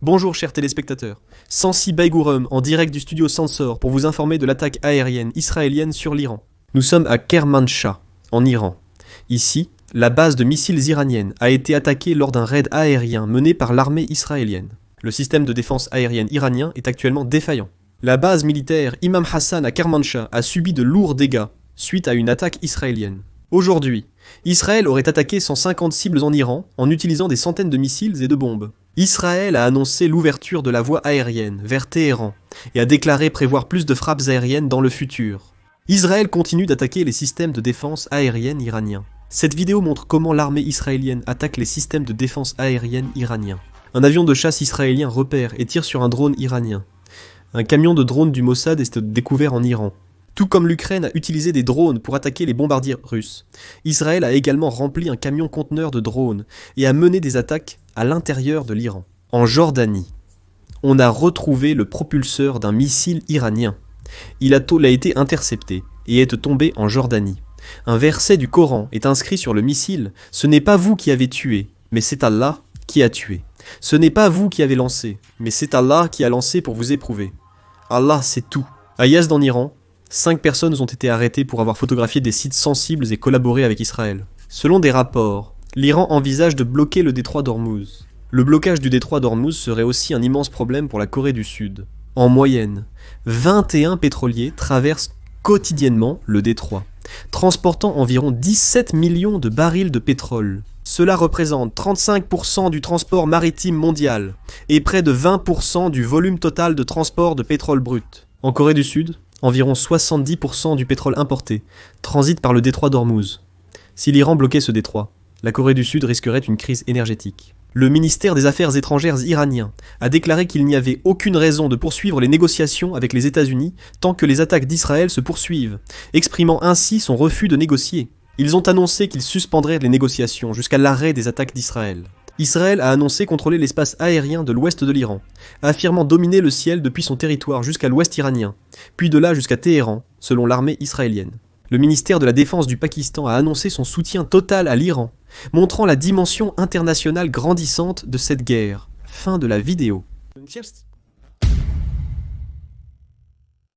Bonjour chers téléspectateurs, Sansi Baygourum en direct du studio Sansor pour vous informer de l'attaque aérienne israélienne sur l'Iran. Nous sommes à Kermanshah, en Iran. Ici, la base de missiles iranienne a été attaquée lors d'un raid aérien mené par l'armée israélienne. Le système de défense aérienne iranien est actuellement défaillant. La base militaire Imam Hassan à Kermanshah a subi de lourds dégâts suite à une attaque israélienne. Aujourd'hui, Israël aurait attaqué 150 cibles en Iran en utilisant des centaines de missiles et de bombes. Israël a annoncé l'ouverture de la voie aérienne vers Téhéran et a déclaré prévoir plus de frappes aériennes dans le futur. Israël continue d'attaquer les systèmes de défense aérienne iraniens. Cette vidéo montre comment l'armée israélienne attaque les systèmes de défense aérienne iraniens. Un avion de chasse israélien repère et tire sur un drone iranien. Un camion de drones du Mossad est découvert en Iran. Tout comme l'Ukraine a utilisé des drones pour attaquer les bombardiers russes, Israël a également rempli un camion conteneur de drones et a mené des attaques à l'intérieur de l'Iran. En Jordanie, on a retrouvé le propulseur d'un missile iranien. Il a été intercepté et est tombé en Jordanie. Un verset du Coran est inscrit sur le missile. Ce n'est pas vous qui avez tué, mais c'est Allah qui a tué. Ce n'est pas vous qui avez lancé, mais c'est Allah qui a lancé pour vous éprouver. Allah sait tout. À Yazd en Iran, 5 personnes ont été arrêtées pour avoir photographié des sites sensibles et collaboré avec Israël. Selon des rapports, l'Iran envisage de bloquer le détroit d'Ormuz. Le blocage du détroit d'Ormuz serait aussi un immense problème pour la Corée du Sud. En moyenne, 21 pétroliers traversent quotidiennement le détroit, transportant environ 17 millions de barils de pétrole. Cela représente 35% du transport maritime mondial et près de 20% du volume total de transport de pétrole brut. En Corée du Sud, environ 70% du pétrole importé transite par le détroit d'Ormuz. Si l'Iran bloquait ce détroit, la Corée du Sud risquerait une crise énergétique. Le ministère des Affaires étrangères iranien a déclaré qu'il n'y avait aucune raison de poursuivre les négociations avec les États-Unis tant que les attaques d'Israël se poursuivent, exprimant ainsi son refus de négocier. Ils ont annoncé qu'ils suspendraient les négociations jusqu'à l'arrêt des attaques d'Israël. Israël a annoncé contrôler l'espace aérien de l'ouest de l'Iran, affirmant dominer le ciel depuis son territoire jusqu'à l'ouest iranien, puis de là jusqu'à Téhéran, selon l'armée israélienne. Le ministère de la Défense du Pakistan a annoncé son soutien total à l'Iran, montrant la dimension internationale grandissante de cette guerre. Fin de la vidéo.